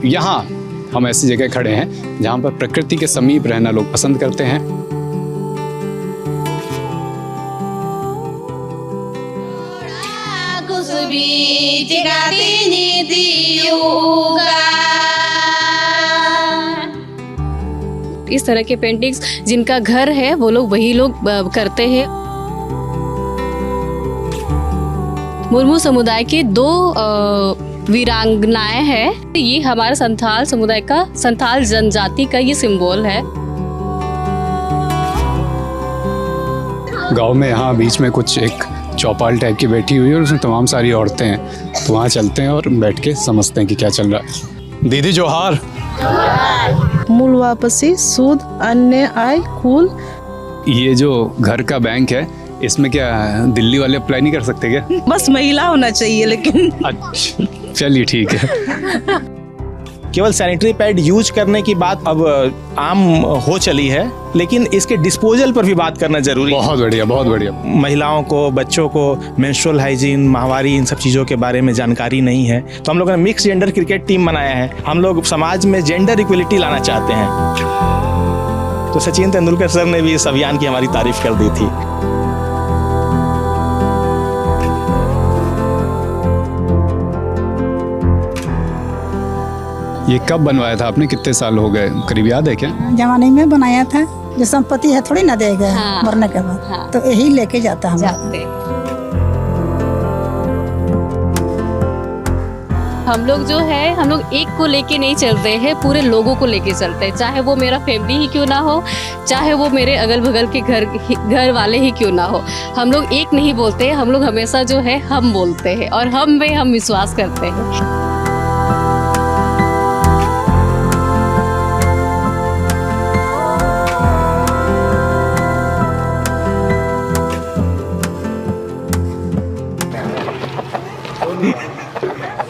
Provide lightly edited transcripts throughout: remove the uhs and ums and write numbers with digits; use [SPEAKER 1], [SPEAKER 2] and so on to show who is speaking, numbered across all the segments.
[SPEAKER 1] यहाँ हम ऐसी जगह खड़े हैं जहाँ पर प्रकृति के समीप रहना लोग पसंद करते हैं।
[SPEAKER 2] इस तरह के पेंटिंग्स जिनका घर है वो लोग वही लोग करते हैं। मुर्मू समुदाय के दो वीरांगनाएं हैं। ये हमारे संथाल समुदाय का, संथाल जनजाति का ये सिंबल है।
[SPEAKER 1] गांव में यहाँ बीच में कुछ एक चौपाल टाइप की बैठी हुई है और उसमें तमाम सारी औरतें हैं, तो वहाँ चलते हैं और बैठ के समझते हैं कि क्या चल रहा है। दीदी जोहार।
[SPEAKER 3] मूल वापसी, सूद, अन्य आय, कुल।
[SPEAKER 1] ये जो घर का बैंक है, इसमें क्या दिल्ली वाले अप्लाई नहीं कर सकते क्या?
[SPEAKER 3] बस महिला होना चाहिए लेकिन।
[SPEAKER 1] अच्छा, चलिए ठीक है।
[SPEAKER 4] केवल सैनिटरी पैड यूज करने की बात अब आम हो चली है, लेकिन इसके डिस्पोजल पर भी बात करना जरूरी है।
[SPEAKER 1] बहुत बढ़िया, बहुत बढ़िया।
[SPEAKER 4] महिलाओं को, बच्चों को मेंस्ट्रुअल हाइजीन, माहवारी, इन सब चीज़ों के बारे में जानकारी नहीं है, तो हम लोगों ने मिक्स जेंडर क्रिकेट टीम बनाया है। हम लोग समाज में जेंडर इक्वलिटी लाना चाहते हैं। तो सचिन तेंदुलकर सर ने भी इस अभियान की हमारी तारीफ कर दी थी।
[SPEAKER 1] ये कब बनवाया था आपने? कितने साल हो गए? करीब याद है क्या?
[SPEAKER 5] जमाने में बनाया था। जो संपत्ति है थोड़ी ना देगा।
[SPEAKER 2] हाँ,
[SPEAKER 5] मरने के बाद।
[SPEAKER 2] हाँ,
[SPEAKER 5] तो यही लेके जाता हम।
[SPEAKER 2] हम लोग जो है, हम लोग एक को लेके नहीं चलते हैं, पूरे लोगों को लेके चलते हैं। चाहे वो मेरा फैमिली ही क्यों ना हो, चाहे वो मेरे अगल बगल के घर वाले ही क्यों ना हो, हम लोग एक नहीं बोलते हैं। हम लोग हमेशा जो है हम बोलते हैं और हम में हम विश्वास करते हैं।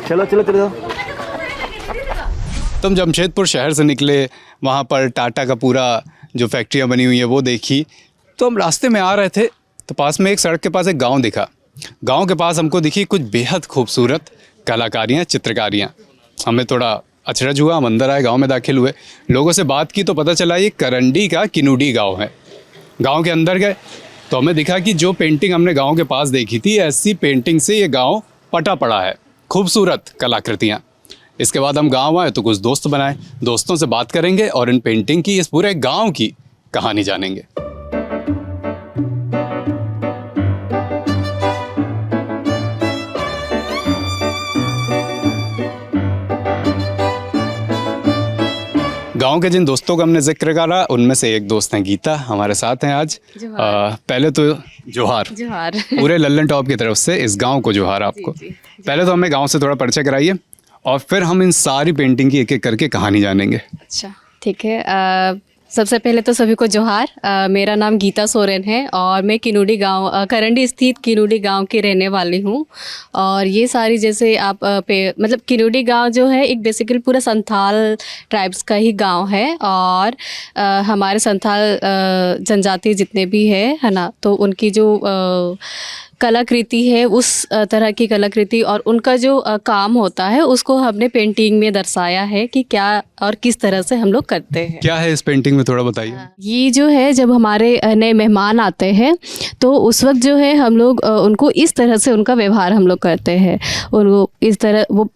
[SPEAKER 4] चलो चलो चलो।
[SPEAKER 1] तुम जमशेदपुर शहर से निकले, वहाँ पर टाटा का पूरा जो फैक्ट्रियाँ बनी हुई है वो देखी। तो हम रास्ते में आ रहे थे तो पास में एक सड़क के पास एक गांव दिखा। गांव के पास हमको दिखी कुछ बेहद खूबसूरत कलाकारियाँ, चित्रकारियाँ। हमें थोड़ा अचरज हुआ, हम अंदर आए, गांव में दाखिल हुए, लोगों से बात की तो पता चला ये करंडी का किनुडी गाँव है। गाँव के अंदर गए तो हमें दिखा कि जो पेंटिंग हमने गाँव के पास देखी थी, ऐसी पेंटिंग से ये गाँव पटा पड़ा है। खूबसूरत कलाकृतियाँ। इसके बाद हम गांव आए तो कुछ दोस्त बनाए, दोस्तों से बात करेंगे और इन पेंटिंग की, इस पूरे गांव की कहानी जानेंगे। गांव के जिन दोस्तों का हमने जिक्र करा, उनमें से एक दोस्त हैं गीता, हमारे साथ हैं आज। पहले तो जोहार।
[SPEAKER 2] जोहार।
[SPEAKER 1] पूरे लल्लन टॉप की तरफ से इस गांव को जोहार आपको।
[SPEAKER 2] जी।
[SPEAKER 1] पहले तो हमें गांव से थोड़ा परिचय कराइए और फिर हम इन सारी पेंटिंग की एक एक करके कहानी जानेंगे।
[SPEAKER 2] अच्छा, ठीक है। सबसे पहले तो सभी को जोहार। मेरा नाम गीता सोरेन है और मैं किनुडी गांव, करंडी स्थित किनुडी गांव की रहने वाली हूं। और ये सारी, जैसे आप मतलब किनुडी गांव जो है एक बेसिकली पूरा संथाल ट्राइब्स का ही गांव है। और हमारे संथाल जनजाति जितने भी है ना, तो उनकी जो कलाकृति है, उस तरह की कलाकृति और उनका जो काम होता है, उसको हमने पेंटिंग में दर्शाया है कि क्या और किस तरह से हम लोग करते हैं।
[SPEAKER 1] क्या है इस पेंटिंग में, थोड़ा बताइए।
[SPEAKER 2] ये जो है, जब हमारे नए मेहमान आते हैं तो उस वक्त जो है हम लोग उनको इस तरह से उनका व्यवहार हम लोग करते हैं। उनको इस तरह, वो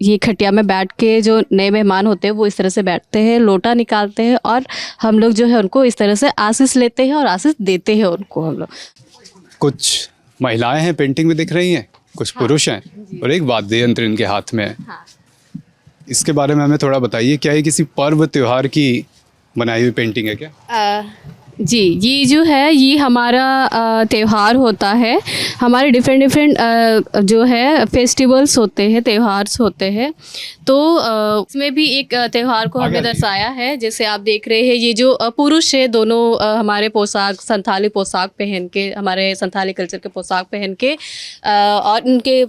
[SPEAKER 2] ये खटिया में बैठ के, जो नए मेहमान होते हैं वो इस तरह से बैठते हैं, लोटा निकालते हैं और हम लोग जो है उनको इस तरह से आशीष लेते हैं और आशीष देते हैं उनको हम लोग।
[SPEAKER 1] कुछ महिलाएं हैं पेंटिंग में दिख रही हैं, कुछ पुरुष हैं और एक वाद्य यंत्र इनके हाथ में है। इसके बारे में हमें थोड़ा बताइए। क्या ये किसी पर्व त्योहार की बनाई हुई पेंटिंग है क्या?
[SPEAKER 2] जी, ये जो है ये हमारा त्यौहार होता है। हमारे डिफरेंट जो है फेस्टिवल्स होते हैं, त्योहार्स होते हैं। तो इसमें भी एक त्यौहार को हमने दर्शाया है। जैसे आप देख रहे हैं, ये जो पुरुष है दोनों हमारे पोशाक, संथाली पोशाक पहन के, हमारे संथाली कल्चर के पोशाक पहन के, और उनके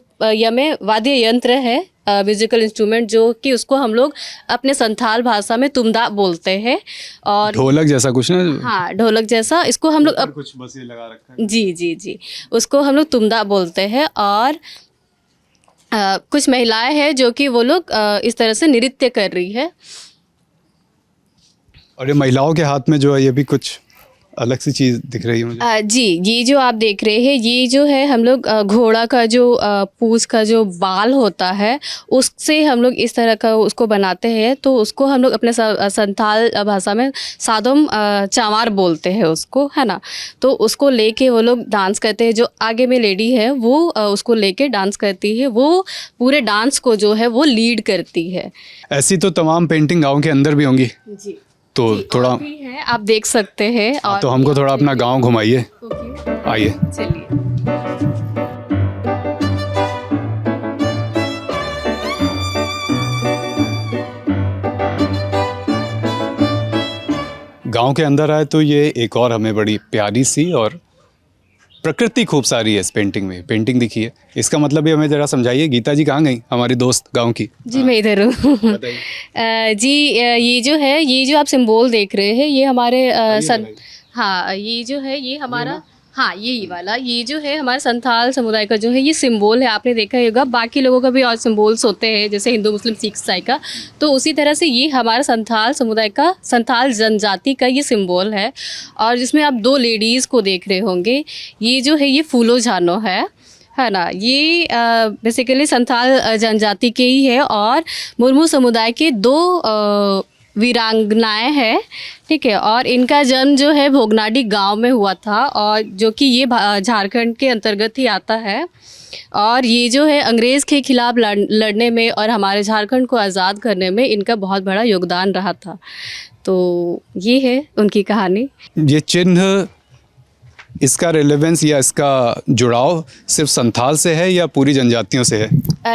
[SPEAKER 2] में वाद्य यंत्र है, म्यूजिकल इंस्ट्रूमेंट, जो कि उसको हम लोग अपने संथाल भाषा में तुम्दा बोलते हैं। और
[SPEAKER 1] ढोलक जैसा कुछ ना?
[SPEAKER 2] हाँ, ढोलक जैसा। इसको हम लोग
[SPEAKER 1] कुछ बस ये लगा रखा है।
[SPEAKER 2] जी, उसको हम लोग तुम्दा बोलते हैं। और कुछ महिलाएं हैं जो कि वो लोग इस तरह से नृत्य कर रही है।
[SPEAKER 1] और ये महिलाओं के हाथ में जो है ये भी कुछ अलग सी चीज़ दिख रही है मुझे।
[SPEAKER 2] जी, ये जो आप देख रहे हैं ये जो है हम लोग घोड़ा का जो पूंछ का जो बाल होता है उससे हम लोग इस तरह का उसको बनाते हैं। तो उसको हम लोग अपने संथाल भाषा में सादोम चांवार बोलते हैं उसको, है ना। तो उसको लेके वो लोग डांस करते हैं। जो आगे में लेडी है वो उसको लेके डांस करती है, वो पूरे डांस को जो है वो लीड करती है।
[SPEAKER 1] ऐसी तो तमाम पेंटिंग गांव के अंदर भी होंगी,
[SPEAKER 2] जी,
[SPEAKER 1] तो थोड़ा
[SPEAKER 2] और भी है, आप देख सकते हैं। और
[SPEAKER 1] तो हमको थोड़ा अपना गांव घुमाइए,
[SPEAKER 2] ओके,
[SPEAKER 1] आइए।
[SPEAKER 2] चलिए।
[SPEAKER 1] गांव के अंदर आए तो ये एक और हमें बड़ी प्यारी सी और प्रकृति खूब सारी है इस पेंटिंग में। पेंटिंग दिखिए, इसका मतलब ये हमें ज़रा समझाइए। गीता जी कहाँ गई, हमारी दोस्त गांव की?
[SPEAKER 2] जी मैं इधर हूँ। जी ये जो है, ये जो आप सिंबल देख रहे हैं ये हमारे हाँ ये जो है ये हमारा, हाँ यही वाला, ये जो है हमारे संथाल समुदाय का जो है ये सिंबल है। आपने देखा ही होगा बाकी लोगों का भी और सिंबल्स होते हैं जैसे हिंदू मुस्लिम सिख ईसाई का, तो उसी तरह से ये हमारा संथाल समुदाय का, संथाल जनजाति का ये सिंबल है। और जिसमें आप दो लेडीज़ को देख रहे होंगे, ये जो है ये फूलो झानो है ना। ये बेसिकली संथाल जनजाति के ही है और मुर्मू समुदाय के दो वीरांगनाएं हैं, ठीक है। और इनका जन्म जो है भोगनाडी गांव में हुआ था, और जो कि ये झारखंड के अंतर्गत ही आता है। और ये जो है अंग्रेज़ के खिलाफ लड़ने में और हमारे झारखंड को आज़ाद करने में इनका बहुत बड़ा योगदान रहा था। तो ये है उनकी कहानी।
[SPEAKER 1] ये चिन्ह, इसका रिलेवेंस या इसका जुड़ाव सिर्फ संथाल से है या पूरी जनजातियों से है?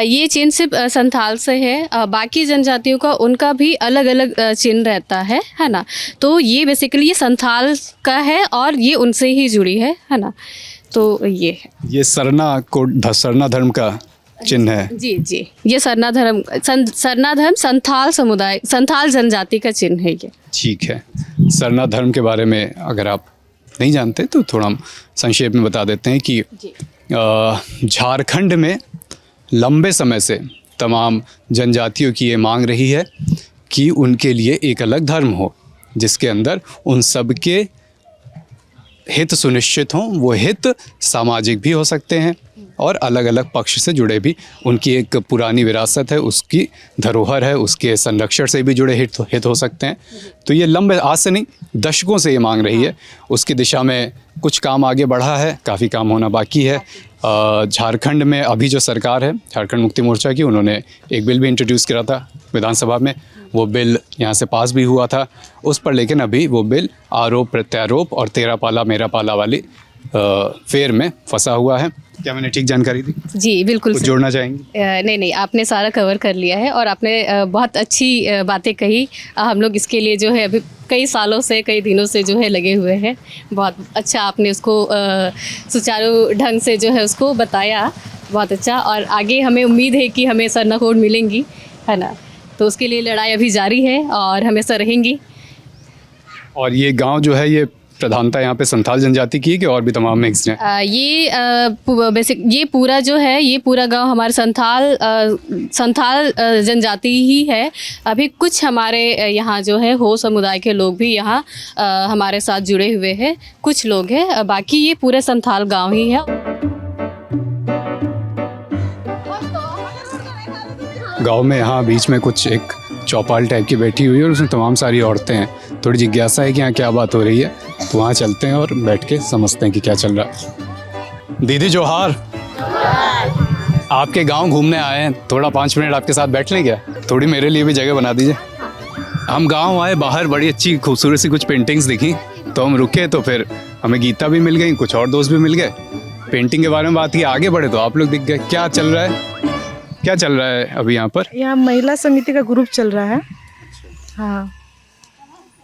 [SPEAKER 2] ये चिन्ह सिर्फ संथाल से है, बाकी जनजातियों का उनका भी अलग अलग चिन्ह रहता है ना। तो ये बेसिकली ये संथाल का है और ये उनसे ही जुड़ी है ना। तो ये है,
[SPEAKER 1] ये सरना धर्म का चिन्ह है।
[SPEAKER 2] जी जी, ये सरना धर्म संथाल समुदाय, संथाल जनजाति का चिन्ह है ये।
[SPEAKER 1] ठीक है, सरना धर्म के बारे में अगर आप नहीं जानते तो थोड़ा हम संक्षेप में बता देते हैं कि झारखंड में लंबे समय से तमाम जनजातियों की ये मांग रही है कि उनके लिए एक अलग धर्म हो जिसके अंदर उन सब के हित सुनिश्चित हों। वो हित सामाजिक भी हो सकते हैं और अलग अलग पक्ष से जुड़े भी, उनकी एक पुरानी विरासत है, उसकी धरोहर है, उसके संरक्षण से भी जुड़े हित हो सकते हैं। तो ये लंबे, आज से नहीं दशकों से ये मांग रही है। उसकी दिशा में कुछ काम आगे बढ़ा है, काफ़ी काम होना बाकी है। झारखंड में अभी जो सरकार है झारखंड मुक्ति मोर्चा की, उन्होंने एक बिल भी इंट्रोड्यूस करा था विधानसभा में। वो बिल यहाँ से पास भी हुआ था उस पर, लेकिन अभी वो बिल आरोप प्रत्यारोप और तेरा पाला मेरा पाला वाली फेर में फंसा हुआ है। क्या मैंने ठीक जानकारी दी?
[SPEAKER 2] जी बिल्कुल।
[SPEAKER 1] कुछ जोड़ना चाहेंगे?
[SPEAKER 2] नहीं, आपने सारा कवर कर लिया है और आपने बहुत अच्छी बातें कही। हम लोग इसके लिए जो है अभी कई सालों से, कई दिनों से जो है लगे हुए हैं। बहुत अच्छा आपने उसको सुचारू ढंग से जो है उसको बताया, बहुत अच्छा। और आगे हमें उम्मीद है कि हमें सरनाखोट मिलेंगी, है ना। तो उसके लिए लड़ाई अभी जारी है और हमेशा रहेंगी।
[SPEAKER 1] और ये गांव जो है ये प्रधानता यहाँ पे संथाल जनजाति की है कि और भी तमाम मिक्स हैं?
[SPEAKER 2] ये पूरा जो है, ये पूरा गांव हमारे संथाल जनजाति ही है। अभी कुछ हमारे यहाँ जो है हो समुदाय के लोग भी यहाँ हमारे साथ जुड़े हुए हैं, कुछ लोग हैं, बाकी ये पूरे संथाल गांव ही है।
[SPEAKER 1] गांव में यहाँ बीच में कुछ एक चौपाल टाइप की बैठी हुई है और उसमें तमाम सारी औरतें हैं। थोड़ी जिज्ञासा है कि यहाँ क्या बात हो रही है, तो वहाँ चलते हैं और बैठ के समझते हैं कि क्या चल रहा है। दीदी जोहार, आपके गांव घूमने आए हैं, थोड़ा 5 मिनट आपके साथ बैठ लें क्या? थोड़ी मेरे लिए भी जगह बना दीजिए। हम गांव आए, बाहर बड़ी अच्छी खूबसूरत सी कुछ पेंटिंग्स दिखी तो हम रुके, तो फिर हमें गीता भी मिल गई, कुछ और दोस्त भी मिल गए। पेंटिंग के बारे में बात की, आगे बढ़े तो आप लोग दिख गए। क्या चल रहा है, क्या चल रहा है अभी यहाँ पर?
[SPEAKER 3] यहाँ महिला समिति का ग्रुप चल रहा है। हाँ,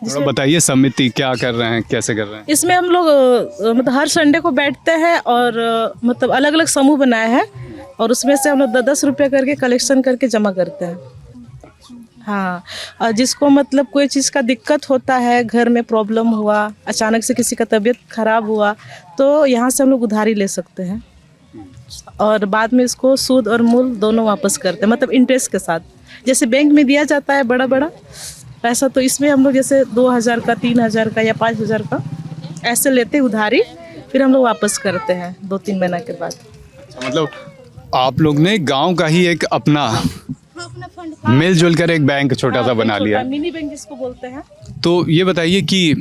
[SPEAKER 1] थोड़ा बताइए समिति क्या कर रहे हैं, कैसे कर रहे हैं?
[SPEAKER 3] इसमें हम लोग मतलब हर संडे को बैठते हैं और मतलब अलग अलग समूह बनाए हैं और उसमें से हम लोग 10 रुपये करके कलेक्शन करके जमा करते हैं। हाँ, और जिसको मतलब कोई चीज़ का दिक्कत होता है, घर में प्रॉब्लम हुआ, अचानक से किसी का तबीयत खराब हुआ, तो यहाँ से हम लोग उधारी ले सकते हैं। और बाद में इसको सूद और मूल दोनों वापस करते हैं, मतलब इंटरेस्ट के साथ। जैसे बैंक में दिया जाता है बड़ा बड़ा पैसा, तो इसमें हम लोग जैसे 2000 का, 3000 का या 5000 का ऐसे लेते हैं उधारी, फिर हम लोग वापस करते हैं 2-3 महीना के बाद।
[SPEAKER 1] मतलब आप लोग ने गांव का ही एक अपना मिलजुल कर एक बैंक छोटा सा बना लिया।
[SPEAKER 3] मिनी बैंक जिसको बोलते हैं।
[SPEAKER 1] तो ये बताइए कि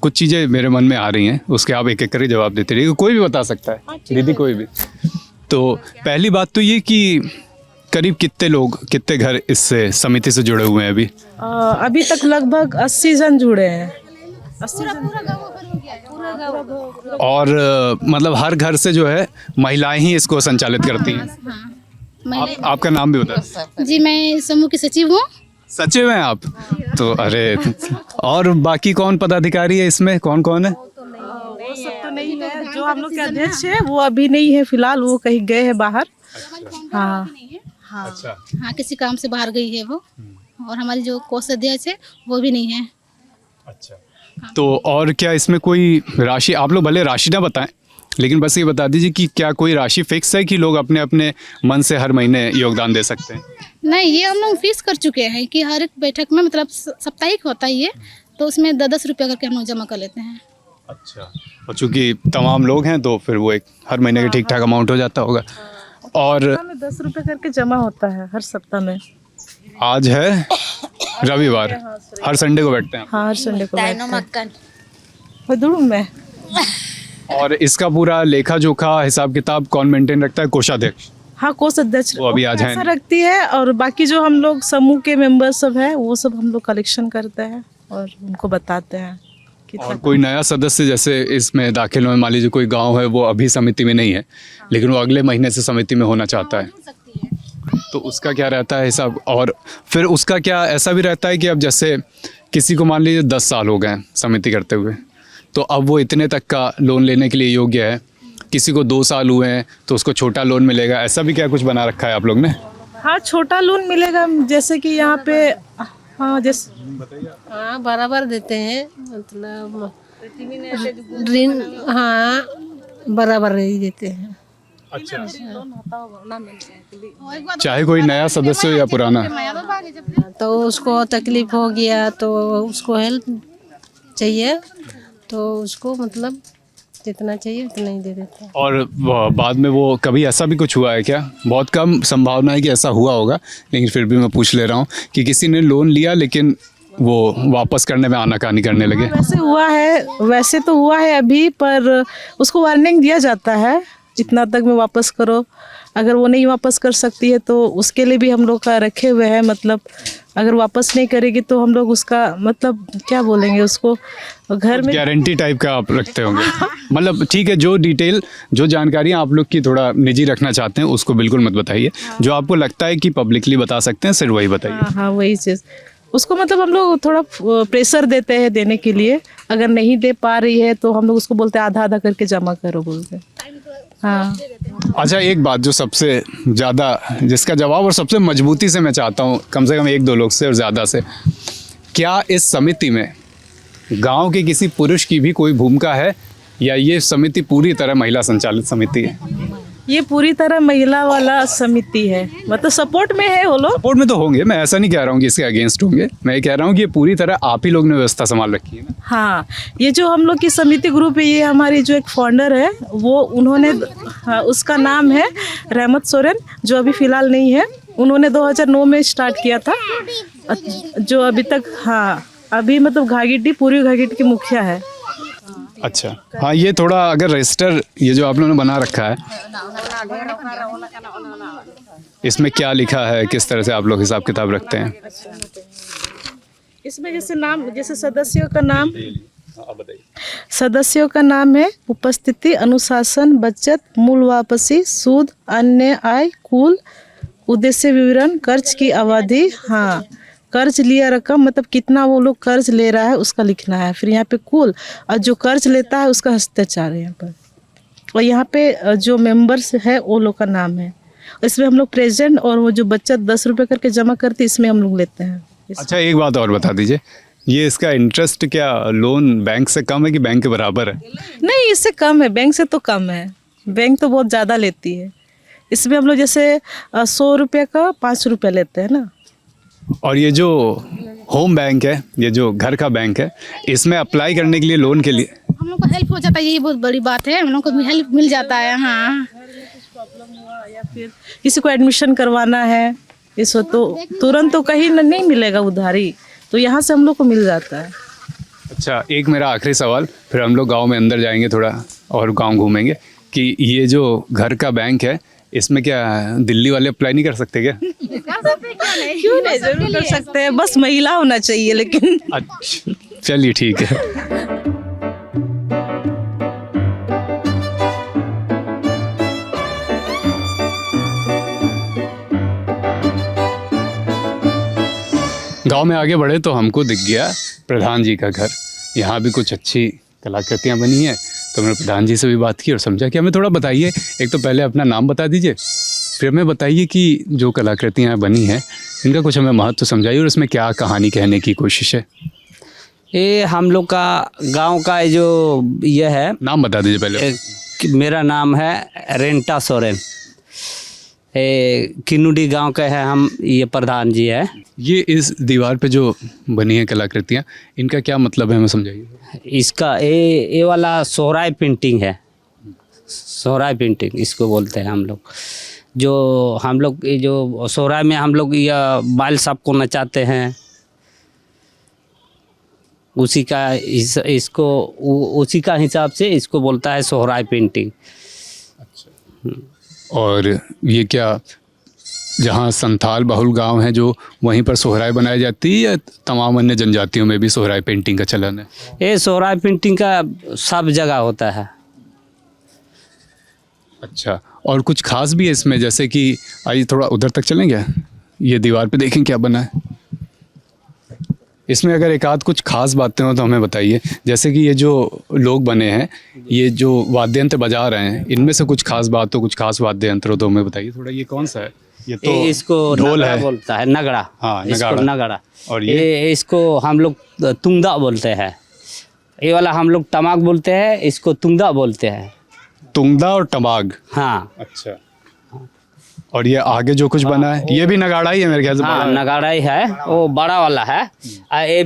[SPEAKER 1] कुछ चीज़ें मेरे मन में आ रही हैं, उसके आप एक एक करके जवाब देते रहिए, कोई भी बता सकता है, दीदी कोई भी। तो पहली बात तो ये कि करीब कितने लोग, कितने घर इससे समिति से जुड़े हुए हैं अभी?
[SPEAKER 3] अभी तक लगभग 80 जन जुड़े हैं। 80 जन।
[SPEAKER 1] और मतलब हर घर से जो है महिलाएं ही इसको संचालित करती हैं। आपका नाम भी बता।
[SPEAKER 6] जी, मैं समूह की सचिव हूँ।
[SPEAKER 1] सचिव हैं आप? तो अरे, और बाकी कौन पदाधिकारी है इसमें, कौन कौन है?
[SPEAKER 3] वो सब तो नहीं है, जो हम लोग के अध्यक्ष है वो अभी नहीं है फिलहाल, वो कहीं गए हैं बाहर। हाँ हाँ।
[SPEAKER 1] अच्छा।
[SPEAKER 6] हाँ, किसी काम से बाहर गई है वो। और हमारी जो कोषाध्यक्ष है वो भी नहीं है।
[SPEAKER 1] अच्छा। तो और क्या इसमें कोई राशि, आप लोग भले राशि ना बताएं, लेकिन बस ये बता दीजिए कि क्या कोई राशि फिक्स है कि लोग अपने अपने मन से हर महीने योगदान दे सकते हैं?
[SPEAKER 6] नहीं, ये हम लोग फिक्स कर चुके हैं कि हर एक बैठक में, मतलब साप्ताहिक होता है ये, तो उसमें 10-10 रुपया करके हम लोग जमा कर लेते हैं।
[SPEAKER 1] अच्छा। और चूंकि तमाम लोग हैं तो फिर वो एक हर महीने का ठीक ठाक अमाउंट हो जाता होगा। और
[SPEAKER 3] 10 रुपये करके जमा होता है हर सप्ताह में।
[SPEAKER 1] आज है रविवार, हर संडे को बैठते हैं?
[SPEAKER 3] हाँ, हर संडे को दूर में।
[SPEAKER 1] और इसका पूरा लेखा जोखा हिसाब किताब कौन मेंटेन रखता है? कोषाध्यक्ष?
[SPEAKER 3] हाँ, कोषाध्यक्ष
[SPEAKER 1] वो अभी आज हैं
[SPEAKER 3] पैसा रखती है, और बाकी जो हम लोग समूह के मेंबर सब है वो सब हम लोग कलेक्शन करते हैं और उनको बताते हैं।
[SPEAKER 1] और कोई नया सदस्य जैसे इसमें दाखिल हुए, मान लीजिए कोई गांव है वो अभी समिति में नहीं है लेकिन वो अगले महीने से समिति में होना चाहता है, तो उसका क्या रहता है हिसाब? और फिर उसका क्या ऐसा भी रहता है कि अब जैसे किसी को मान लीजिए 10 साल हो गए समिति करते हुए, तो अब वो इतने तक का लोन लेने के लिए योग्य है, किसी को 2 साल हुए हैं तो उसको छोटा लोन मिलेगा, ऐसा भी क्या कुछ बना रखा है आप लोग ने?
[SPEAKER 3] हाँ, छोटा लोन मिलेगा, जैसे कि यहाँ पे हाँ
[SPEAKER 7] हाँ बराबर देते हैं, मतलब ऋण हाँ बराबर ही देते हैं।
[SPEAKER 1] अच्छा। चाहे कोई नया सदस्य हो या पुराना?
[SPEAKER 7] तो उसको तकलीफ हो गया तो उसको हेल्प चाहिए तो उसको मतलब जितना चाहिए उतना ही दे देते हैं।
[SPEAKER 1] और बाद में वो कभी ऐसा भी कुछ हुआ है क्या? बहुत कम संभावना है कि ऐसा हुआ होगा, लेकिन फिर भी मैं पूछ ले रहा हूँ कि किसी ने लोन लिया लेकिन वो वापस करने में आनाकानी करने लगे?
[SPEAKER 3] वैसे हुआ है, वैसे तो हुआ है अभी, पर उसको वार्निंग दिया जाता है इतना तक में वापस करो। अगर वो नहीं वापस कर सकती है तो उसके लिए भी हम लोग का रखे हुए हैं, मतलब अगर वापस नहीं करेगी तो हम लोग उसका मतलब क्या बोलेंगे उसको, घर में
[SPEAKER 1] गारंटी टाइप का आप रखते होंगे? मतलब ठीक है, जो डिटेल, जो जानकारी आप लोग की थोड़ा निजी रखना चाहते हैं उसको बिल्कुल मत बताइए, जो आपको लगता है कि पब्लिकली बता सकते हैं सिर्फ वही बताइए।
[SPEAKER 3] हाँ, वही चीज़ उसको मतलब हम लोग थोड़ा प्रेशर देते हैं देने के लिए। अगर नहीं दे पा रही है तो हम लोग उसको बोलते हैं आधा आधा करके जमा करो बोलते हैं। हाँ।
[SPEAKER 1] अच्छा, एक बात जो सबसे ज़्यादा, जिसका जवाब और सबसे मजबूती से मैं चाहता हूँ कम से कम 1-2 लोग से और ज़्यादा से, क्या इस समिति में गांव के किसी पुरुष की भी कोई भूमिका है या ये समिति पूरी तरह महिला संचालित समिति है?
[SPEAKER 3] ये पूरी तरह महिला वाला समिति है, मतलब सपोर्ट में है वो लोग।
[SPEAKER 1] सपोर्ट में तो होंगे, मैं ऐसा नहीं कह रहा हूँ कि इसके अगेंस्ट होंगे, मैं ये कह रहा हूँ कि ये पूरी तरह आप ही लोग ने व्यवस्था संभाल रखी है ना?
[SPEAKER 3] हाँ, ये जो हम लोग की समिति ग्रुप है, ये हमारी जो एक फाउंडर है वो उन्होंने, हाँ, उसका नाम है रहमत सोरेन, जो अभी फ़िलहाल नहीं है। उन्होंने 2009 में स्टार्ट किया था, जो अभी तक, हाँ, अभी मतलब घाघिटी, पूर्वी घाघिटी की मुखिया है।
[SPEAKER 1] अच्छा। हाँ, ये थोड़ा अगर रजिस्टर ये जो आप लोगों ने बना रखा है, इसमें क्या लिखा है, किस तरह से आप लोग हिसाब किताब रखते हैं?
[SPEAKER 3] इसमें जैसे नाम, जैसे सदस्यों का नाम, सदस्यों का नाम है उपस्थिति, अनुशासन, बचत, मूल वापसी, सूद, अन्य आय, कुल, उद्देश्य विवरण, कर्ज की अवधि, हाँ, कर्ज लिया रकम, मतलब कितना वो लोग कर्ज ले रहा है उसका लिखना है। फिर यहाँ पे कुल, और जो कर्ज लेता है उसका हस्ताक्षर है यहाँ पर। और यहाँ पे जो मेंबर्स है वो लोग का नाम है। इसमें हम लोग प्रेजेंट और वो जो बचत 10 रुपये करके जमा करते इसमें हम लोग लेते हैं।
[SPEAKER 1] अच्छा, एक बात और बता दीजिए, ये इसका इंटरेस्ट क्या लोन बैंक से कम है कि बैंक के बराबर है?
[SPEAKER 3] नहीं, इससे कम है, बैंक से तो कम है, बैंक तो बहुत ज़्यादा लेती है। इसमें हम लोग जैसे 100 रुपये का 5 रुपये लेते हैं ना।
[SPEAKER 1] और ये जो होम बैंक है, ये जो घर का बैंक है, इसमें अप्लाई करने के लिए लोन के लिए
[SPEAKER 6] हम लोग को हेल्प हो जाता है, यही बहुत बड़ी बात है, हम लोग को भी हेल्प मिल जाता है। हाँ,
[SPEAKER 3] या फिर किसी को एडमिशन करवाना है इसको तो तुरंत तो कहीं नहीं मिलेगा उधारी, तो यहाँ से हम लोग को मिल जाता है।
[SPEAKER 1] अच्छा, एक मेरा आखिरी सवाल, फिर हम लोग गांव में अंदर जाएंगे थोड़ा और गांव घूमेंगे, कि ये जो घर का बैंक है, इसमें क्या दिल्ली वाले अप्लाई नहीं कर सकते क्या?
[SPEAKER 3] क्यों नहीं, जरूर कर सकते हैं, बस महिला होना चाहिए लेकिन।
[SPEAKER 1] अच्छा, चलिए ठीक है। गांव में आगे बढ़े तो हमको दिख गया प्रधान जी का घर। यहाँ भी कुछ अच्छी कलाकृतियाँ बनी हैं, तो मैंने प्रधान जी से भी बात की और समझा कि हमें थोड़ा बताइए, एक तो पहले अपना नाम बता दीजिए, फिर हमें बताइए कि जो कलाकृतियाँ बनी हैं इनका कुछ हमें महत्व समझाइए और इसमें क्या कहानी कहने की कोशिश है।
[SPEAKER 8] ये हम लोग का गांव का जो ये है,
[SPEAKER 1] नाम बता दीजिए पहले।
[SPEAKER 8] मेरा नाम है रेंटा सोरेन, किनुडी गांव के हैं हम, ये प्रधान जी है।
[SPEAKER 1] ये इस दीवार पे जो बनी है कलाकृतियाँ, इनका क्या मतलब है हमें समझाइए।
[SPEAKER 8] इसका ये वाला सोहराय पेंटिंग है, सोहराय पेंटिंग इसको बोलते हैं हम लोग। जो हम लोग ये जो सोहराय में हम लोग ये बाल साहब को नचाते हैं, उसी का इसको उसी का हिसाब से इसको बोलता है सोहराय पेंटिंग।
[SPEAKER 1] और ये क्या जहाँ संथाल बहुल गांव है जो वहीं पर सोहराय बनाई जाती है, या तमाम अन्य जनजातियों में भी सोहराय पेंटिंग का चलन है?
[SPEAKER 8] ये सोहराय पेंटिंग का सब जगह होता है।
[SPEAKER 1] अच्छा, और कुछ खास भी है इसमें, जैसे कि आइए थोड़ा उधर तक चलेंगे, ये दीवार पे देखें क्या बना है। इसमें अगर एक आध कुछ खास बातें हो तो हमें बताइए, जैसे कि ये जो लोग बने हैं, ये जो वाद्य यंत्र बजा रहे हैं, इनमें से कुछ खास बात हो, कुछ खास वाद्य यंत्र हो तो हमें बताइए थोड़ा। ये कौन सा है? ये तो
[SPEAKER 8] इसको
[SPEAKER 1] ढोल है,
[SPEAKER 8] बोलता है नगड़ा।
[SPEAKER 1] हाँ,
[SPEAKER 8] इसको नगड़ा।
[SPEAKER 1] और
[SPEAKER 8] ये इसको हम लोग तुंगदा बोलते हैं। ये वाला हम लोग तमाक बोलते हैं, इसको तुंगदा बोलते हैं।
[SPEAKER 1] तुंगदा और टमाग।
[SPEAKER 8] हाँ।
[SPEAKER 1] अच्छा, और ये आगे जो कुछ बना है ये भी नगाड़ा ही है मेरे ख्याल से।
[SPEAKER 8] हाँ, नगाड़ा ही है, वो बड़ा वाला है। ये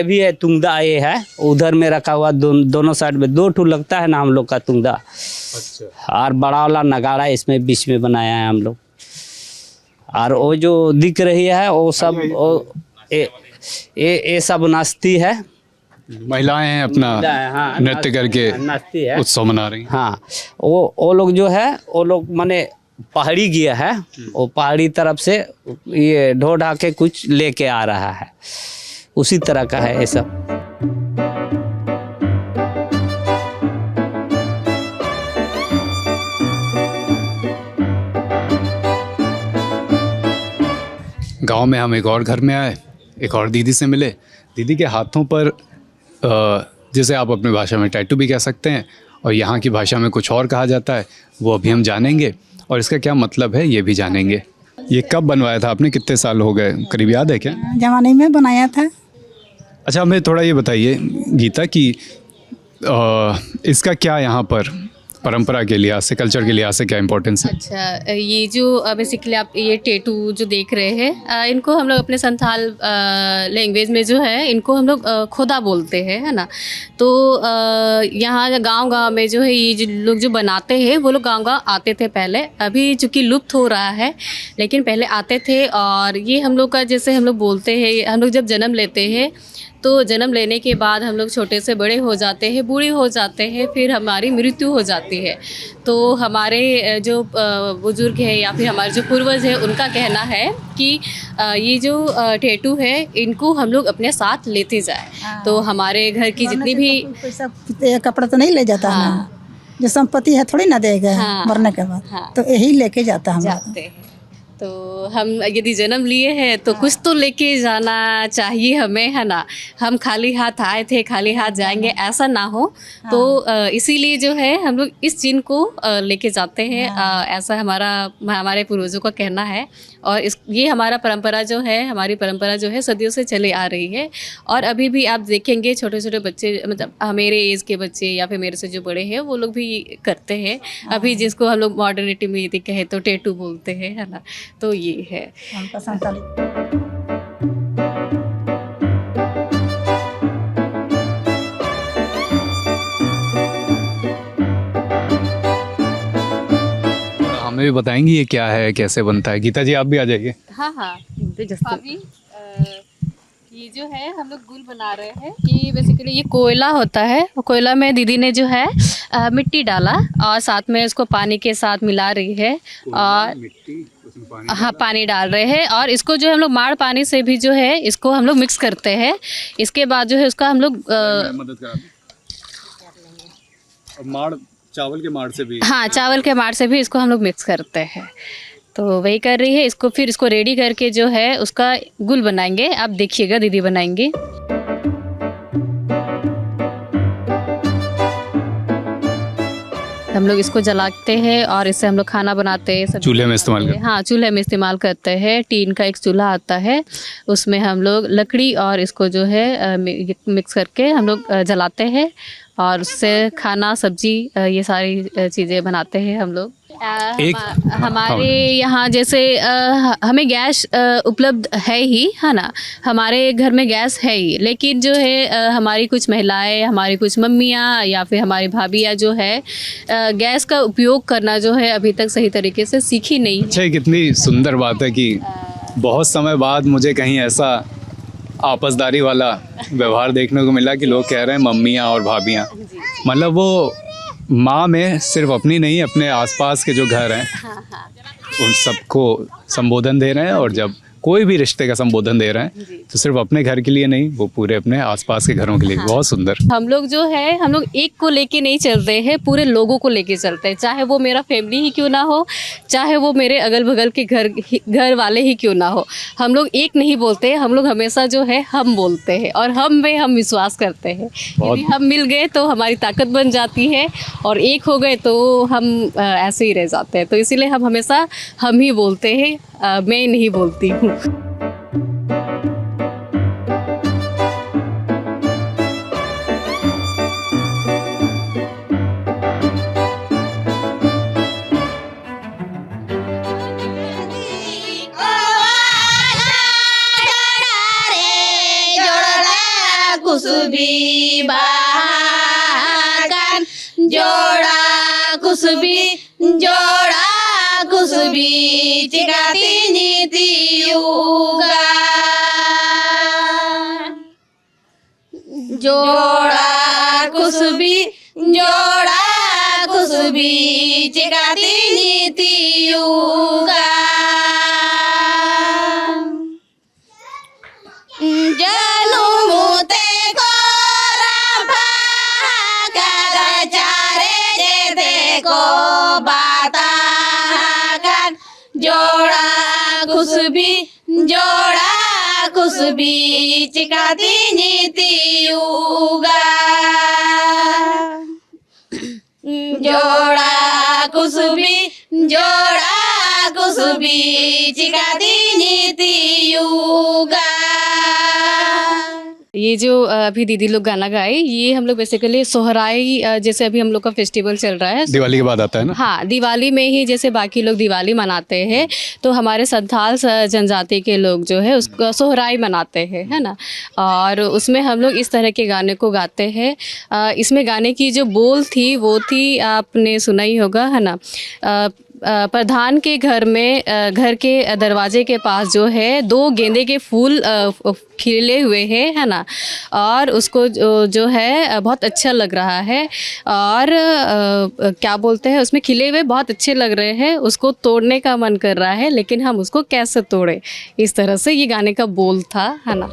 [SPEAKER 8] भी है तुंगदा, ये है उधर में रखा हुआ, दोनों साइड में 2 ठो लगता है ना हम लोग का तुंगदा।
[SPEAKER 1] अच्छा।
[SPEAKER 8] और बड़ा वाला नगाड़ा इसमें बीच में बनाया है हम लोग। और वो जो दिख रही है वो सब ये सब नाचती है,
[SPEAKER 1] महिलाएं हैं अपना
[SPEAKER 8] हाँ,
[SPEAKER 1] नृत्य करके
[SPEAKER 8] नाचती है,
[SPEAKER 1] उत्सव मना रही हैं।
[SPEAKER 8] हाँ, वो लोग जो है, वो लोग माने पहाड़ी गया है, वो पहाड़ी तरफ से ये ढो ढा के कुछ लेके आ रहा है, उसी तरह का है ये सब।
[SPEAKER 1] गांव में हम एक और घर में आए, एक और दीदी से मिले। दीदी के हाथों पर जिसे आप अपनी भाषा में टैटू भी कह सकते हैं, और यहाँ की भाषा में कुछ और कहा जाता है, वो अभी हम जानेंगे, और इसका क्या मतलब है ये भी जानेंगे। ये कब बनवाया था आपने, कितने साल हो गए, करीब याद है क्या?
[SPEAKER 5] जमाने में बनाया था।
[SPEAKER 1] अच्छा, हमें थोड़ा ये बताइए गीता कि इसका क्या यहाँ पर परंपरा के लिहाज से, कल्चर के लिहाज से क्या इम्पोर्टेंस है?
[SPEAKER 2] अच्छा, ये जो बेसिकली आप ये टैटू जो देख रहे हैं, इनको हम लोग अपने संथाल लैंग्वेज में जो है इनको हम लोग खोदा बोलते हैं, है ना। तो यहाँ गांव-गांव में जो है ये जो लोग जो बनाते हैं वो लोग गांव-गांव आते थे पहले। अभी चूँकि लुप्त हो रहा है, लेकिन पहले आते थे। और ये हम लोग का जैसे हम लोग बोलते हैं, हम लोग जब जन्म लेते हैं तो जन्म लेने के बाद हम लोग छोटे से बड़े हो जाते हैं, बूढ़े हो जाते हैं, फिर हमारी मृत्यु हो जाती है। तो हमारे जो बुजुर्ग है या फिर हमारे जो पूर्वज है, उनका कहना है कि ये जो टैटू है इनको हम लोग अपने साथ लेते जाए। तो हमारे घर की जितनी भी
[SPEAKER 5] कपड़ा तो नहीं ले जाता है ना, जो संपत्ति है थोड़ी ना देगा मरने के बाद, तो यही लेके जाता हम
[SPEAKER 2] जाते हैं। तो हम यदि जन्म लिए हैं तो कुछ तो लेके जाना चाहिए हमें, है ना। हम खाली हाथ आए थे, खाली हाथ जाएंगे, ऐसा ना हो। तो इसीलिए जो है हम लोग इस चिन्ह को लेके जाते हैं। ऐसा हमारे पूर्वजों का कहना है। और ये हमारा परंपरा जो है, हमारी परंपरा जो है सदियों से चली आ रही है। और अभी भी आप देखेंगे छोटे छोटे बच्चे, मतलब मेरे एज के बच्चे या फिर मेरे से जो बड़े हैं वो लोग भी करते हैं। अभी जिसको हम लोग मॉडर्निटी में यदि कहे तो टैटू बोलते हैं, है ना। तो ये है
[SPEAKER 5] हमका संताली।
[SPEAKER 1] हमें भी बताएंगी ये क्या है, कैसे बनता है? गीता जी आप भी आ जाइए।
[SPEAKER 2] हाँ हाँ अभी ये जो है हम लोग गुल बना रहे हैं कि बेसिकली ये कोयला होता है। कोयला में दीदी ने जो है मिट्टी डाला और साथ में इसको पानी के साथ मिला रही है और हाँ पानी डाल रहे हैं। और इसको जो है हम लोग माड़ पानी से भी जो है इसको हम लोग मिक्स करते हैं। इसके बाद जो है उसका हम लोग
[SPEAKER 1] मदद करा माड़, चावल के माड़ से भी,
[SPEAKER 2] हाँ चावल के माड़ से भी इसको हम लोग मिक्स करते हैं। तो वही कर रही है इसको। फिर इसको रेडी करके जो है उसका गुल बनाएंगे। आप देखिएगा दीदी बनाएंगे। हम लोग इसको जलाते हैं और इससे हम लोग खाना बनाते हैं।
[SPEAKER 1] चूल्हे में इस्तेमाल करते हैं।
[SPEAKER 2] हाँ चूल्हे में इस्तेमाल करते हैं। टीन का एक चूल्हा आता है, उसमें हम लोग लकड़ी और इसको जो है मिक्स करके हम लोग जलाते हैं और उससे खाना सब्जी ये सारी चीज़ें बनाते हैं हम लोग। हमारे यहाँ जैसे हमें गैस उपलब्ध है ही, है ना। हमारे घर में गैस है ही, लेकिन जो है हमारी कुछ महिलाएं, हमारी कुछ मम्मियाँ या फिर हमारी भाभियाँ जो है गैस का उपयोग करना जो है अभी तक सही तरीके से सीखी नहीं है।
[SPEAKER 1] अच्छा, कितनी सुंदर बात है कि बहुत समय बाद मुझे कहीं ऐसा आपसदारी वाला व्यवहार देखने को मिला कि लोग कह रहे हैं मम्मियाँ और भाभियाँ, मतलब वो माँ में सिर्फ अपनी नहीं, अपने आसपास के जो घर हैं उन सबको संबोधन दे रहे हैं। और जब कोई भी रिश्ते का संबोधन दे रहे हैं तो सिर्फ अपने घर के लिए नहीं, वो पूरे अपने आसपास के घरों के लिए। बहुत सुंदर।
[SPEAKER 2] हम लोग जो है हम लोग एक को लेके नहीं चलते हैं, पूरे लोगों को लेके चलते हैं। चाहे वो मेरा फैमिली ही क्यों ना हो, चाहे वो मेरे अगल बगल के घर वाले ही क्यों ना हो, हम लोग एक नहीं बोलते। हम लोग हमेशा जो है हम बोलते हैं और हम में हम विश्वास करते हैं। यदि हम मिल गए तो हमारी ताकत बन जाती है और एक हो गए तो हम ऐसे ही रह जाते हैं। तो इसीलिए हम हमेशा हम ही बोलते हैं, मैं नहीं बोलती हूँ।
[SPEAKER 9] कुसुबी बागान जोड़ा कुसुबी चिकाती नीति उगा जोड़ा कुसुबी चिकाती नीति उगा जोड़ा कुसुबी चिकाती नीति उगा जोड़ा कुसुबी चिकाती नीति उगा।
[SPEAKER 2] ये जो अभी दीदी लोग गाना गाए, ये हम लोग बेसिकली सोहराई, जैसे अभी हम लोग का फेस्टिवल चल रहा है,
[SPEAKER 1] दिवाली के बाद आता है ना।
[SPEAKER 2] हाँ दिवाली में ही जैसे बाकी लोग दिवाली मनाते हैं तो हमारे संथाल जनजाति के लोग जो है उसको सोहराई मनाते हैं, है ना। और उसमें हम लोग इस तरह के गाने को गाते हैं। इसमें गाने की जो बोल थी वो थी, आपने सुना ही होगा, है ना। प्रधान के घर में घर के दरवाजे के पास जो है 2 गेंदे के फूल खिले हुए हैं, है ना। और उसको जो है बहुत अच्छा लग रहा है और क्या बोलते हैं, उसमें खिले हुए बहुत अच्छे लग रहे हैं, उसको तोड़ने का मन कर रहा है लेकिन हम उसको कैसे तोड़े, इस तरह से ये गाने का बोल था, है ना।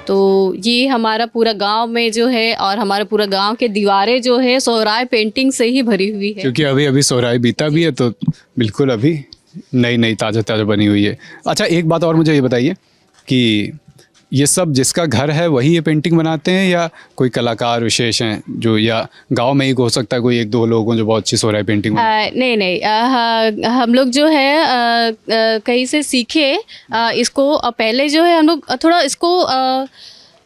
[SPEAKER 2] तो ये हमारा पूरा गांव में जो है और हमारा पूरा गांव के दीवारें जो है सोहराय पेंटिंग से ही भरी हुई है,
[SPEAKER 1] क्योंकि अभी सोहराय बीता भी है तो बिल्कुल अभी नई ताज़ा बनी हुई है। अच्छा, एक बात और मुझे ये बताइए कि ये सब जिसका घर है वही ये पेंटिंग बनाते हैं या कोई कलाकार विशेष हैं जो, या गांव में ही हो सकता है कोई एक दो लोगों जो बहुत अच्छी सोहराई पेंटिंग
[SPEAKER 2] नहीं नहीं, हम लोग जो है कहीं से सीखे इसको। पहले जो है हम लोग थोड़ा इसको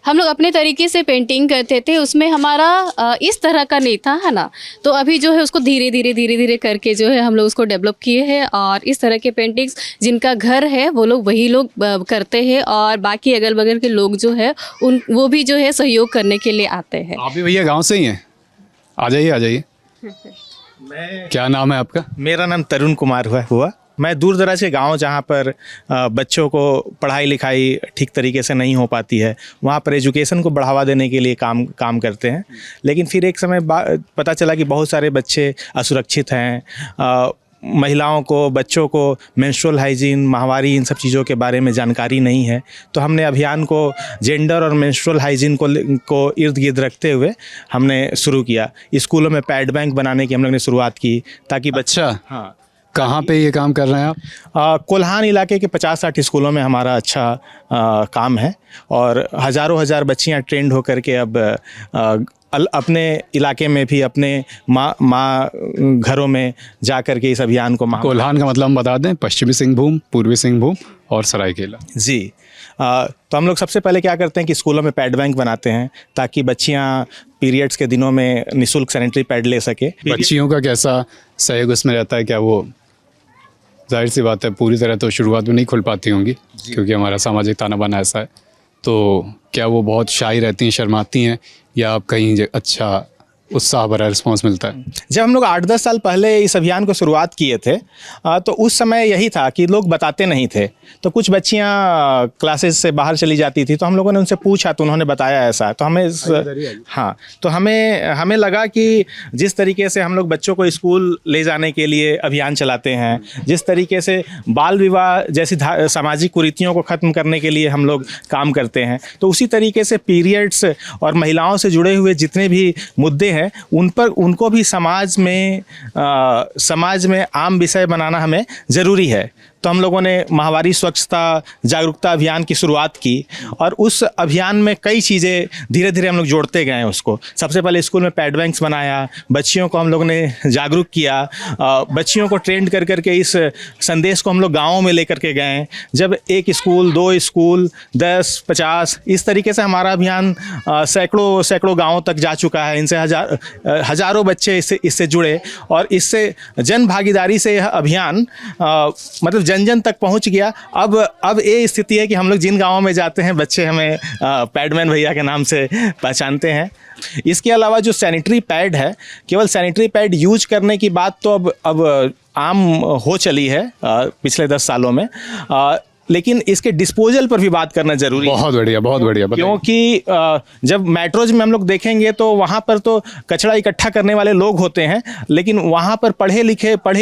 [SPEAKER 2] हम लोग अपने तरीके से पेंटिंग करते थे, उसमें हमारा इस तरह का नहीं था, है ना। तो अभी जो है उसको धीरे धीरे करके जो है हम लोग उसको डेवलप किए हैं, और इस तरह के पेंटिंग्स जिनका घर है वो लोग वही लोग करते हैं, और बाकी अगल बगल के लोग जो है वो भी जो है सहयोग करने के लिए आते हैं।
[SPEAKER 1] आप भी भैया गाँव से ही हैं? आ जाइए। क्या नाम है आपका?
[SPEAKER 4] मेरा नाम तरुण कुमार हुआ। मैं दूर दराज के गाँव जहाँ पर बच्चों को पढ़ाई लिखाई ठीक तरीके से नहीं हो पाती है, वहाँ पर एजुकेशन को बढ़ावा देने के लिए काम करते हैं। लेकिन फिर एक समय पता चला कि बहुत सारे बच्चे असुरक्षित हैं, महिलाओं को, बच्चों को मेंस्ट्रुअल हाइजीन, माहवारी, इन सब चीज़ों के बारे में जानकारी नहीं है। तो हमने अभियान को जेंडर और मेंस्ट्रुअल हाइजीन को इर्द गिर्द रखते हुए हमने शुरू किया। स्कूलों में पैड बैंक बनाने की हम लोग ने शुरुआत की, ताकि
[SPEAKER 1] अच्छा,
[SPEAKER 4] हाँ।
[SPEAKER 1] कहाँ पे ये काम कर रहे हैं आप?
[SPEAKER 4] कोल्हान इलाके के 50-60 स्कूलों में हमारा अच्छा काम है, और हज़ार बच्चियाँ ट्रेंड होकर के अब अपने इलाके में भी अपने माँ घरों में जा कर के इस अभियान को
[SPEAKER 1] कोल्हान का मतलब हम बता दें, पश्चिमी सिंहभूम, पूर्वी सिंहभूम और सरायकेला।
[SPEAKER 4] जी। तो हम लोग सबसे पहले क्या करते हैं कि स्कूलों में पैड बैंक बनाते हैं, ताकि बच्चियाँ पीरियड्स के दिनों में निःशुल्क सैनिटरी पैड ले सके।
[SPEAKER 1] बच्चियों का कैसा सहयोग उसमें रहता है? क्या वो, जाहिर सी बात है पूरी तरह तो शुरुआत में नहीं खुल पाती होंगी क्योंकि हमारा सामाजिक ताना बाना ऐसा है, तो क्या वो बहुत शाई रहती हैं, शर्माती हैं, या आप कहीं अच्छा उत्साह भरा रिस्पॉन्स मिलता है?
[SPEAKER 4] जब हम लोग 8-10 साल पहले इस अभियान को शुरुआत किए थे तो उस समय यही था कि लोग बताते नहीं थे। तो कुछ बच्चियां क्लासेस से बाहर चली जाती थी, तो हम लोगों ने उनसे पूछा तो उन्होंने बताया ऐसा। तो हमें लगा कि जिस तरीके से हम लोग बच्चों को स्कूल ले जाने के लिए अभियान चलाते हैं, जिस तरीके से बाल विवाह जैसी सामाजिक कुरीतियों को ख़त्म करने के लिए हम लोग काम करते हैं, तो उसी तरीके से पीरियड्स और महिलाओं से जुड़े हुए जितने भी मुद्दे हैं उनको भी समाज में आम विषय बनाना हमें ज़रूरी है। तो हम लोगों ने माहवारी स्वच्छता जागरूकता अभियान की शुरुआत की, और उस अभियान में कई चीज़ें धीरे धीरे हम लोग जोड़ते गए हैं उसको। सबसे पहले स्कूल में पैड बैंक्स बनाया, बच्चियों को हम लोगों ने जागरूक किया, बच्चियों को ट्रेंड कर करके इस संदेश को हम लोग गाँवों में लेकर के गए। जब 1 स्कूल, 2 स्कूल, 10, 50, इस तरीके से हमारा अभियान सैकड़ों गाँवों तक जा चुका है। इनसे हज़ारों बच्चे इससे जुड़े, और इससे जन भागीदारी से यह अभियान मतलब जन तक पहुंच गया। अब ये स्थिति है कि हम लोग जिन गाँवों में जाते हैं, बच्चे हमें पैडमैन भैया के नाम से पहचानते हैं। इसके अलावा जो सैनिटरी पैड है, केवल सैनिटरी पैड यूज करने की बात तो अब आम हो चली है पिछले 10 सालों में, लेकिन इसके डिस्पोजल पर भी बात करना जरूरी है।
[SPEAKER 1] बहुत बढ़िया।
[SPEAKER 4] क्योंकि जब मेट्रोज में हम लोग देखेंगे तो वहाँ पर तो कचरा इकट्ठा करने वाले लोग होते हैं, लेकिन वहाँ पर पढ़े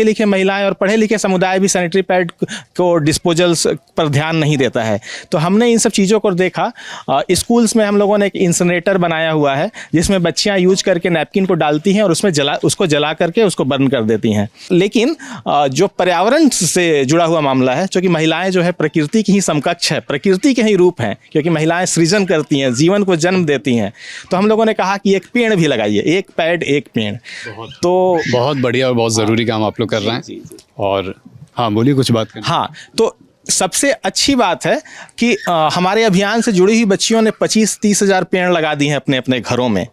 [SPEAKER 4] लिखे महिलाएं और पढ़े लिखे समुदाय भी सैनिटरी पैड को डिस्पोजल्स पर ध्यान नहीं देता है। तो हमने इन सब चीज़ों को देखा। स्कूल्स में हम लोगों ने एक इंसिनरेटर बनाया हुआ है, जिसमें बच्चियाँ यूज करके नैपकिन को डालती हैं और उसमें उसको जला करके उसको बर्न कर देती हैं। लेकिन जो पर्यावरण से जुड़ा हुआ मामला है, क्योंकि महिलाएं जो है प्रकृति की ही समकक्ष है, प्रकृति के ही रूप हैं, क्योंकि महिलाएं सृजन करती हैं, जीवन को जन्म देती हैं। तो हम लोगों ने कहा कि एक पेड़ भी लगाइए, एक पैड एक पेड़। तो
[SPEAKER 1] बहुत बढ़िया और बहुत ज़रूरी काम आप लोग कर रहे हैं। और हाँ, बोलिए कुछ बात करें।
[SPEAKER 4] हाँ, तो सबसे अच्छी बात है कि हमारे अभियान से जुड़ी हुई बच्चियों ने 25-30 हज़ार पेड़ लगा दिए हैं अपने अपने घरों में।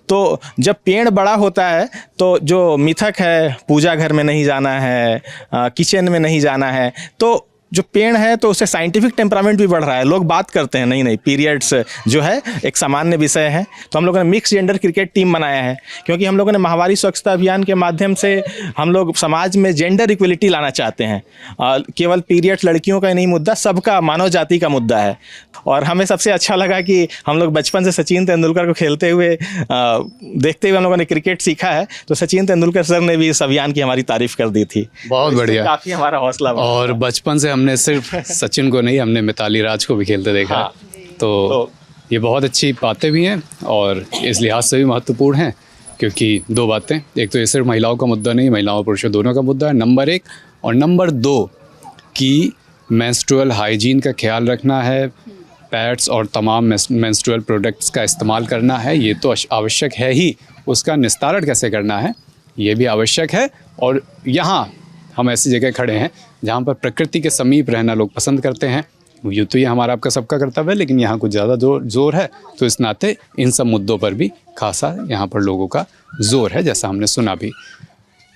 [SPEAKER 4] तो जब पेड़ बड़ा होता है तो जो मिथक है, पूजा घर में नहीं जाना है, किचन में नहीं जाना है, तो जो पेड़ है तो उससे साइंटिफिक टेम्परामेंट भी बढ़ रहा है। लोग बात करते हैं नहीं पीरियड्स जो है एक सामान्य विषय है। तो हम लोगों ने मिक्स जेंडर क्रिकेट टीम बनाया है, क्योंकि हम लोगों ने माहवारी स्वच्छता अभियान के माध्यम से हम लोग समाज में जेंडर इक्वलिटी लाना चाहते हैं। केवल पीरियड्स लड़कियों का ही नहीं मुद्दा, सबका, मानव जाति का मुद्दा है। और हमें सबसे अच्छा लगा कि हम लोग बचपन से सचिन तेंदुलकर को खेलते हुए देखते हुए हम लोगों ने क्रिकेट सीखा है। तो सचिन तेंदुलकर सर ने भी इस अभियान की हमारी तारीफ कर दी थी।
[SPEAKER 1] बहुत बढ़िया,
[SPEAKER 4] काफ़ी हमारा हौसला।
[SPEAKER 1] और बचपन से हमने सिर्फ सचिन को नहीं, हमने मिताली राज को भी खेलते देखा।
[SPEAKER 4] हाँ।
[SPEAKER 1] तो ये बहुत अच्छी बातें भी हैं और इस लिहाज से भी महत्वपूर्ण हैं, क्योंकि 2 बातें, एक तो ये सिर्फ महिलाओं का मुद्दा नहीं, महिलाओं पुरुषों दोनों का मुद्दा है, नंबर 1, और नंबर 2 कि मेंस्ट्रुअल हाइजीन का ख्याल रखना है, पैड्स और तमाम मेंस्ट्रुअल प्रोडक्ट्स का इस्तेमाल करना है, ये तो आवश्यक है ही। उसका निस्तारण कैसे करना है ये भी आवश्यक है। और यहाँ हम ऐसी जगह खड़े हैं जहाँ पर प्रकृति के समीप रहना लोग पसंद करते हैं। ये तो ये हमारा आपका सबका कर्तव्य है, लेकिन यहाँ कुछ ज़्यादा जोर है, तो इस नाते इन सब मुद्दों पर भी खासा यहाँ पर लोगों का जोर है, जैसा हमने सुना भी।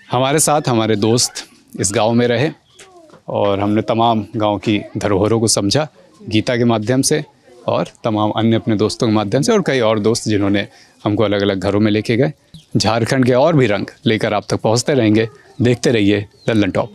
[SPEAKER 1] हमारे साथ हमारे दोस्त इस गांव में रहे और हमने तमाम गांव की धरोहरों को समझा गीता के माध्यम से और तमाम अन्य अपने दोस्तों के माध्यम से, और कई और दोस्त जिन्होंने हमको अलग अलग घरों में लेके गए। झारखंड के और भी रंग लेकर आप तक पहुंचते रहेंगे। देखते रहिए लल्लन टॉप।